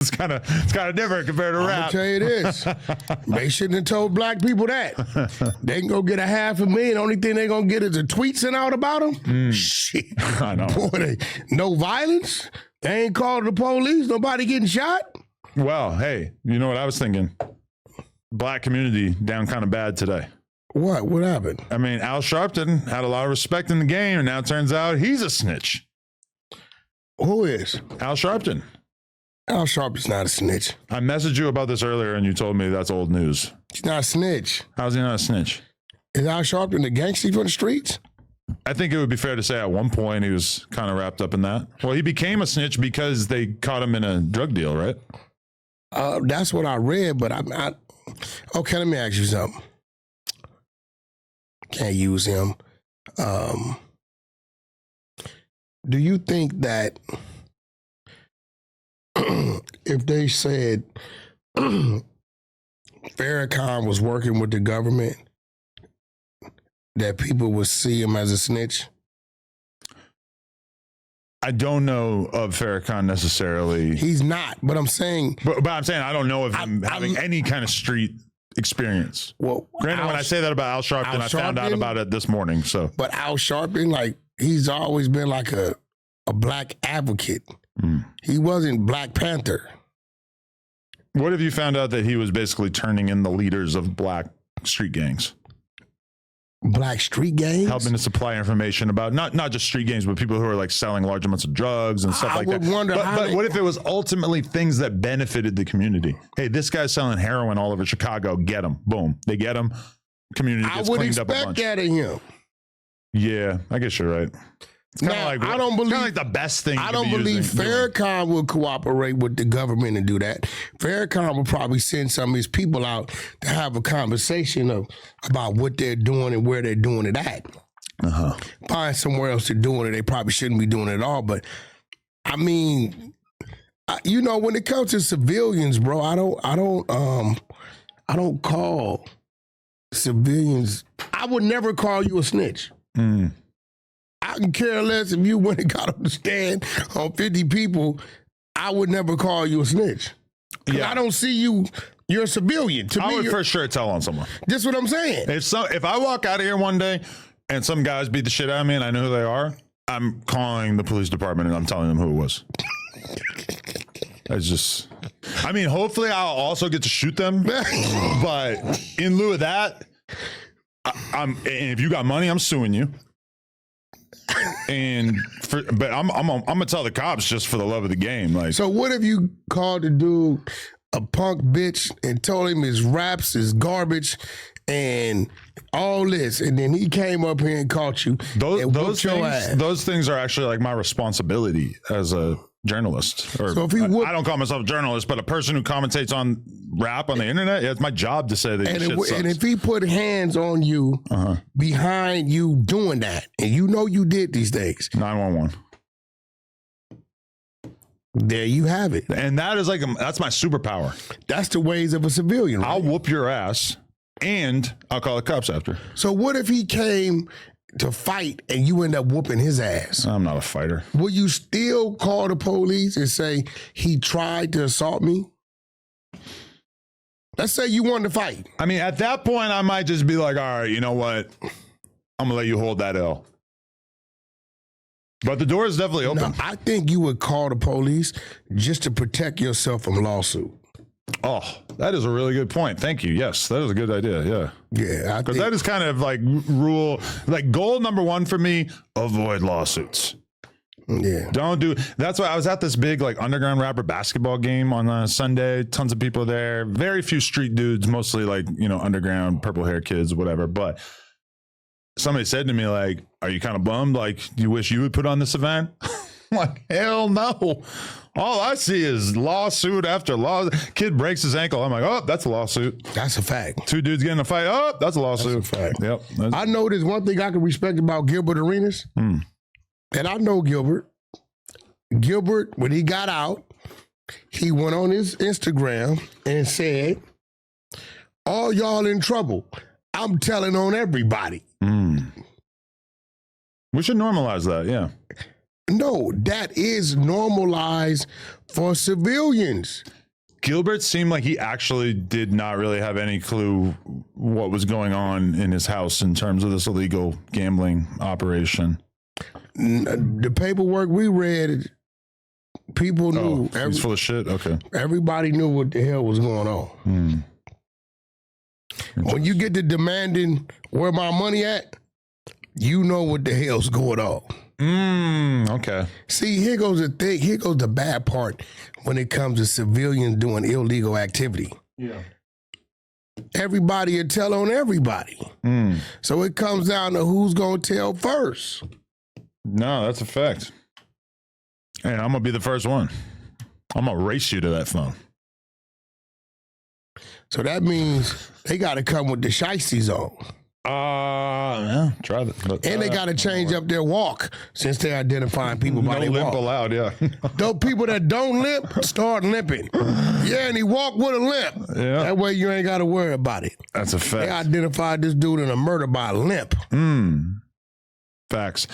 It's kind of different compared to I'm rap. gonna tell you this: they shouldn't have told black people that. They can go get $500,000. Only thing they gonna get is a tweet sent out about them. Shit, I know. Boy, no violence. They ain't called the police. Nobody getting shot. Well, hey, you know what I was thinking? Black community down kind of bad today. What? What happened? I mean, Al Sharpton had a lot of respect in the game, and now it turns out he's a snitch. Who is? Al Sharpton. Al Sharpton's not a snitch. I messaged you about this earlier, and you told me that's old news. He's not a snitch. How's he not a snitch? Is Al Sharpton the gangster from the streets? I think it would be fair to say at one point he was kind of wrapped up in that. Well, he became a snitch because they caught him in a drug deal, right? That's what I read, but I okay, let me ask you something. Can't use him. Do you think that if they said Farrakhan was working with the government, that people would see him as a snitch? I don't know of Farrakhan necessarily. He's not, but I'm saying... But I'm saying I don't know of him having any kind of street experience. Well, granted, when I say that about Al Sharpton, I found out about it this morning. So, but Al Sharpton, like, he's always been like a black advocate. He wasn't Black Panther. What have you found out that he was basically turning in the leaders of black street gangs? Black street gangs? Helping to supply information about not just street gangs, but people who are like selling large amounts of drugs and stuff like that. But what if it was ultimately things that benefited the community? Hey, this guy's selling heroin all over Chicago. Get him. Boom. They get him. Community gets cleaned up a bunch. I would expect that of him. Yeah, I guess you're right. It's kind of like I don't believe like the best thing. I don't believe Farrakhan will cooperate with the government and do that. Farrakhan will probably send some of his people out to have a conversation about what they're doing and where they're doing it at. Find somewhere else they're doing it. They probably shouldn't be doing it at all. But I mean, you know, when it comes to civilians, bro, I don't call civilians. I would never call you a snitch. I can care less if you went and got on the stand on 50 people. I would never call you a snitch. Yeah. I don't see you. You're a civilian. To me, I would for sure tell on someone. That's what I'm saying. If I walk out of here one day and some guys beat the shit out of me and I know who they are, I'm calling the police department and I'm telling them who it was. That's just, I mean, hopefully I'll also get to shoot them. But in lieu of that, and if you got money, I'm suing you. But I'm gonna tell the cops just for the love of the game. Like, so what if you called the dude a punk bitch and told him his raps is garbage and all this, and then he came up here and caught you? Those things are actually like my responsibility as a journalist. Or so if I don't call myself a journalist, but a person who commentates on rap on the internet. Yeah, it's my job to say that. And if he put hands on you behind you doing that, and you know you did these things, 911. There you have it. And that is like that's my superpower. That's the ways of a civilian. Right? I'll whoop your ass, and I'll call the cops after. So what if he came to fight and you end up whooping his ass? I'm not a fighter. Will you still call the police and say he tried to assault me? Let's say you wanted to fight. I mean, at that point, I might just be like, all right, you know what? I'm going to let you hold that L. But the door is definitely open. No, I think you would call the police just to protect yourself from lawsuit. Oh, that is a really good point. Thank you. Yes, that is a good idea. Yeah. Yeah. Because that is kind of like goal number one for me, avoid lawsuits. Yeah. That's why I was at this big like underground rapper basketball game on Sunday. Tons of people there. Very few street dudes, mostly like, you know, underground purple hair kids, whatever. But somebody said to me like, are you kind of bummed? Like, you wish you would put on this event? I'm like, hell no. All I see is lawsuit after law. Kid breaks his ankle. I'm like, oh, that's a lawsuit. That's a fact. Two dudes getting in a fight. Oh, that's a lawsuit. That's a fact. Yep. I know there's one thing I can respect about Gilbert Arenas. And I know Gilbert. Gilbert, when he got out, he went on his Instagram and said, all y'all in trouble. I'm telling on everybody. We should normalize that, yeah. No, that is normalized for civilians. Gilbert seemed like he actually did not really have any clue what was going on in his house in terms of this illegal gambling operation. The paperwork we read, people knew. He's full of shit? Okay. Everybody knew what the hell was going on. When you get to demanding where my money at, you know what the hell's going on. Okay. See, here goes the thing. Here goes the bad part when it comes to civilians doing illegal activity. Yeah. Everybody will tell on everybody. So it comes down to who's going to tell first. No, that's a fact. And I'm going to be the first one. I'm going to race you to that phone. So that means they got to come with the shiesties on. Yeah, try that. And they got to change up their walk since they're identifying people by their limp walk. allowed, yeah. Those people that don't limp, start limping. Yeah, and he walk with a limp. Yeah. That way you ain't got to worry about it. That's a fact. They identified this dude in a murder by limp. Facts.